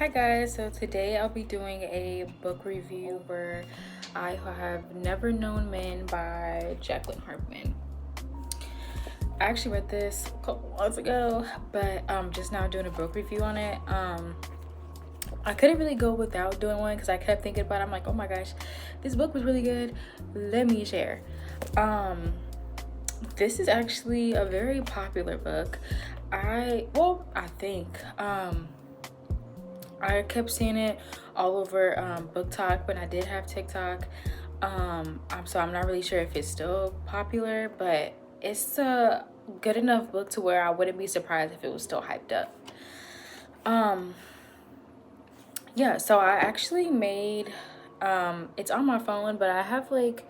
Hi guys, so today I'll be doing a book review where I have Never Known Men by Jacqueline Harpman. I actually read this a couple months ago, but just now doing a book review on it. I couldn't really go without doing one because I kept thinking about it. I'm like, oh my gosh, this book was really good. Let me share. This is actually a very popular book. I think. I kept seeing it all over Book Talk when I did have TikTok. So I'm not really sure if it's still popular, but it's a good enough book to where I wouldn't be surprised if it was still hyped up. Yeah, so I actually made it's on my phone, but I have like,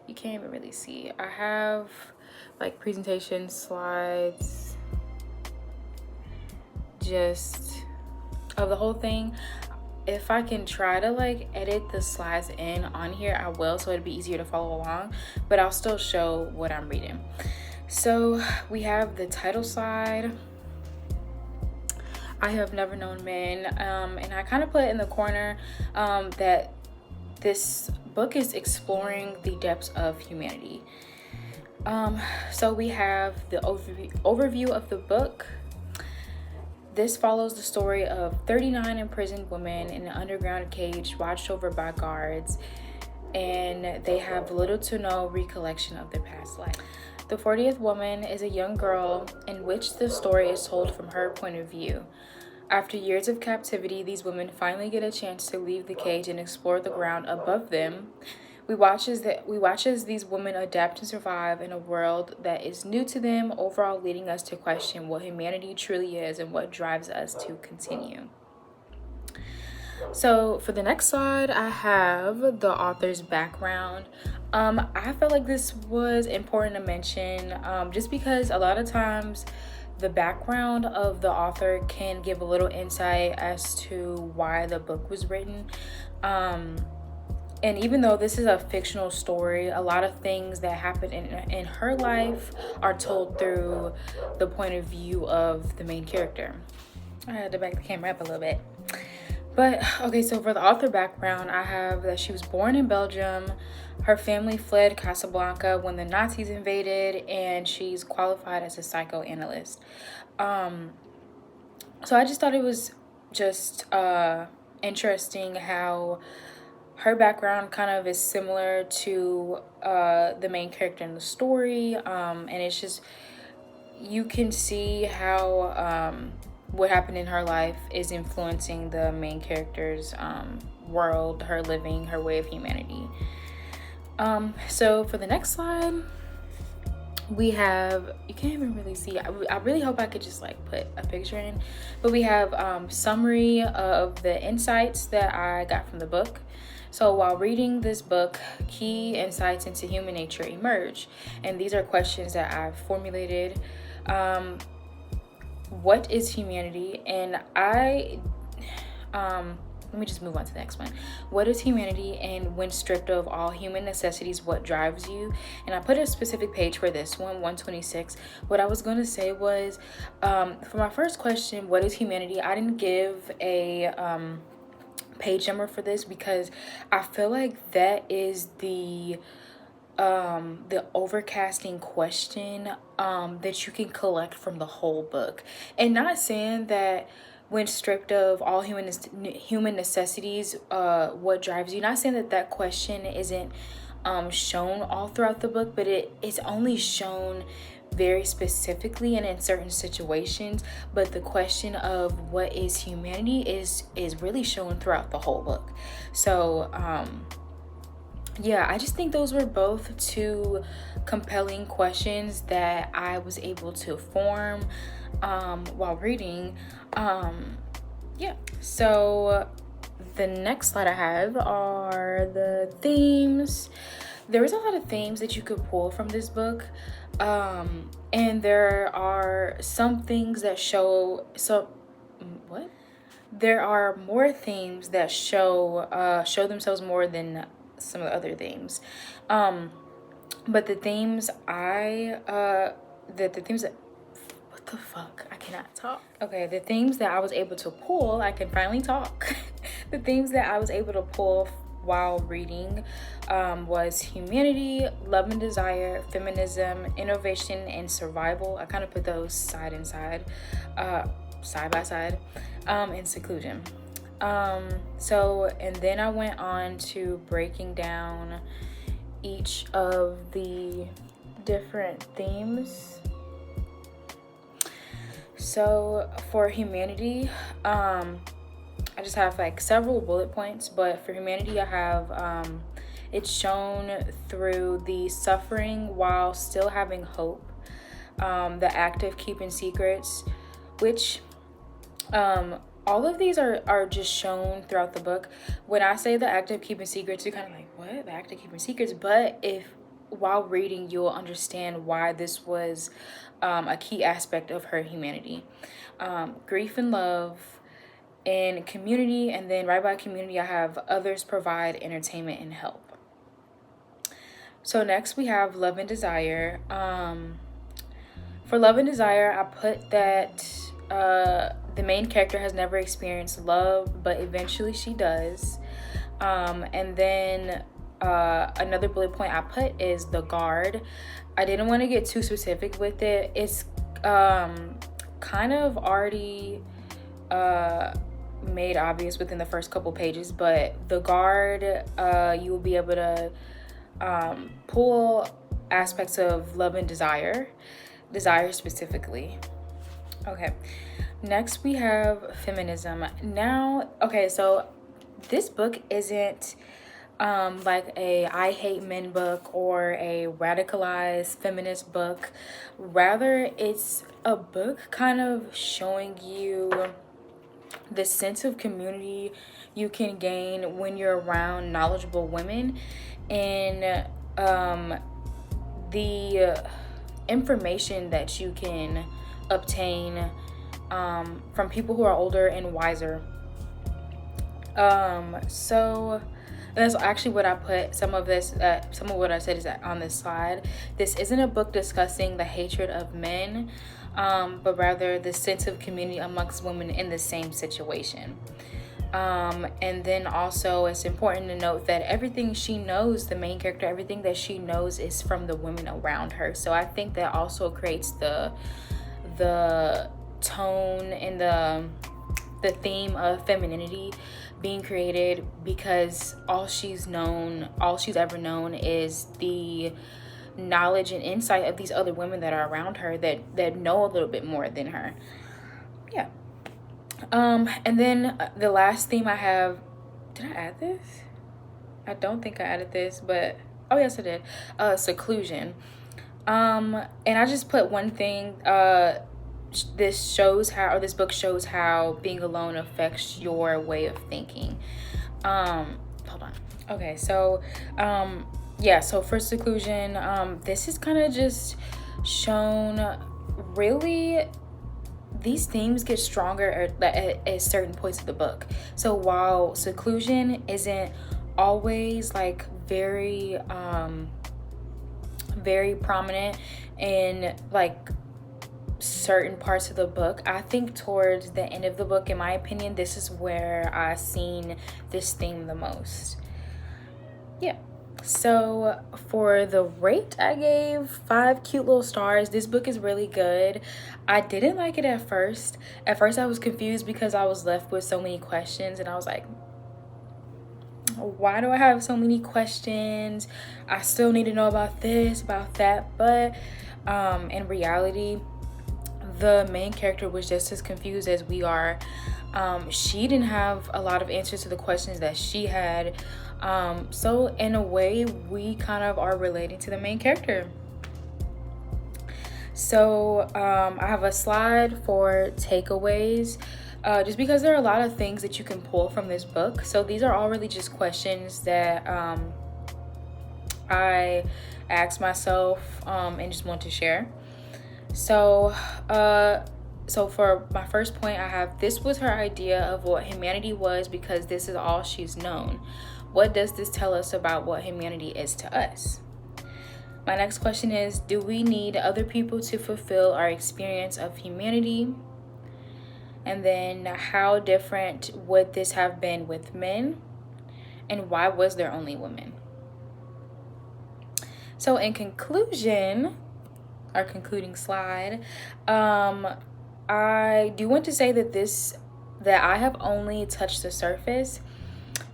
you can't even really see. I have like presentation slides just of the whole thing. If I can try to like edit the slides in on here, I will, so it'd be easier to follow along, but I'll still show what I'm reading. So we have the title slide. I have never known men, and I kind of put in the corner that this book is exploring the depths of humanity. So we have the overview of the book. This follows the story of 39 imprisoned women in an underground cage watched over by guards, and they have little to no recollection of their past life. The 40th woman is a young girl in which the story is told from her point of view. After years of captivity, these women finally get a chance to leave the cage and explore the ground above them. We watch as these women adapt and survive in a world that is new to them, overall leading us to question what humanity truly is and what drives us to continue. So for the next slide, I have the author's background. I felt like this was important to mention just because a lot of times the background of the author can give a little insight as to why the book was written. And even though this is a fictional story, a lot of things that happen in her life are told through the point of view of the main character. I had to back the camera up a little bit. But okay, so for the author background, I have that she was born in Belgium. Her family fled Casablanca when the Nazis invaded, and she's qualified as a psychoanalyst. So I just thought it was just interesting how her background kind of is similar to the main character in the story, and it's just, you can see how what happened in her life is influencing the main character's world, her living, her way of humanity. So for the next slide, we have, you can't even really see, I really hope I could just like put a picture in, but we have summary of the insights that I got from the book. So while reading this book, key insights into human nature emerge, and these are questions that I've formulated. What is humanity? And let me just move on to the next one. What is humanity, and when stripped of all human necessities, what drives you? And I put a specific page for this one, 126. What I was going to say was, for my first question, what is humanity? I didn't give a page number for this because I feel like that is the overcasting question that you can collect from the whole book. And not saying that when stripped of all human necessities, what drives you, not saying that that question isn't shown all throughout the book, but it's only shown very specifically and in certain situations. But the question of what is humanity is really shown throughout the whole book. So yeah, I just think those were both two compelling questions that I was able to form while reading. Yeah, so the next slide I have are the themes. There is a lot of themes that you could pull from this book. And there are some things that show, what? There are more themes that show themselves more than some of the other themes. But the themes I the themes that, what the fuck? I cannot talk. Okay, the themes that I was able to pull, I can finally talk. The themes that I was able to pull while reading was humanity, love and desire, feminism, innovation, and survival. I kind of put those side by side, and seclusion. And then I went on to breaking down each of the different themes. So for humanity, I just have like several bullet points, but for humanity I have it's shown through the suffering while still having hope, the act of keeping secrets, which all of these are just shown throughout the book. When I say the act of keeping secrets, you're kind of like, what? The act of keeping secrets? But while reading, you'll understand why this was a key aspect of her humanity. Grief and love, and community, and then right by community, I have others provide entertainment and help. So next we have love and desire. For love and desire, I put that the main character has never experienced love, but eventually she does. And then another bullet point I put is the guard. I didn't want to get too specific with it. It's kind of already made obvious within the first couple pages, but the guard, you will be able to pull aspects of love and desire specifically. Okay, next we have feminism. Now, okay, so this book isn't like a I hate men book or a radicalized feminist book. Rather, it's a book kind of showing you the sense of community you can gain when you're around knowledgeable women, and the information that you can obtain from people who are older and wiser. So that's actually what I put. Some of what I said is on this slide. This isn't a book discussing the hatred of men, but rather the sense of community amongst women in the same situation. And then also it's important to note that everything she knows, the main character, everything that she knows is from the women around her. So I think that also creates the tone and the theme of femininity being created, because all she's ever known is the knowledge and insight of these other women that are around her that know a little bit more than her. Yeah. And then the last theme I have, did I add this? I don't think I added this, but oh yes I did. Seclusion. And I just put one thing. This book shows how being alone affects your way of thinking. Hold on. Okay, so so for seclusion, this is kind of just shown really. These themes get stronger at certain points of the book. So while seclusion isn't always like very prominent in like certain parts of the book, I think towards the end of the book, in my opinion, this is where I seen this theme the most. Yeah. So for the rate, I gave 5 cute little stars. This book is really good. I didn't like it at first. At first I was confused because I was left with so many questions, and I was like, why do I have so many questions? I still need to know about this, about that. But in reality, the main character was just as confused as we are. She didn't have a lot of answers to the questions that she had. So in a way, we kind of are relating to the main character. So I have a slide for takeaways, just because there are a lot of things that you can pull from this book. So these are all really just questions that I asked myself and just want to share. So for my first point, I have, this was her idea of what humanity was because this is all she's known. What does this tell us about what humanity is to us? My next question is, do we need other people to fulfill our experience of humanity? And then, how different would this have been with men? And why was there only women? So in conclusion, our concluding slide, I do want to say that I have only touched the surface.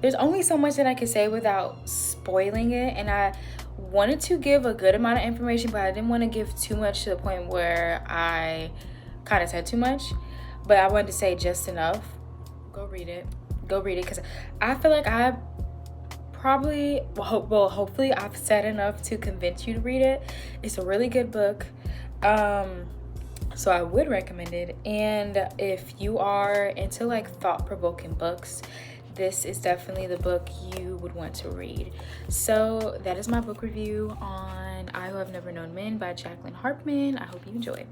There's only so much that I can say without spoiling it, and I wanted to give a good amount of information, but I didn't want to give too much to the point where I kind of said too much. But I wanted to say just enough. Go read it because I feel like I probably, hopefully I've said enough to convince you to read it. It's a really good book. So I would recommend it. And if you are into like thought-provoking books, this is definitely the book you would want to read. So that is my book review on I Who Have Never Known Men by Jacqueline Harpman. I hope you enjoy.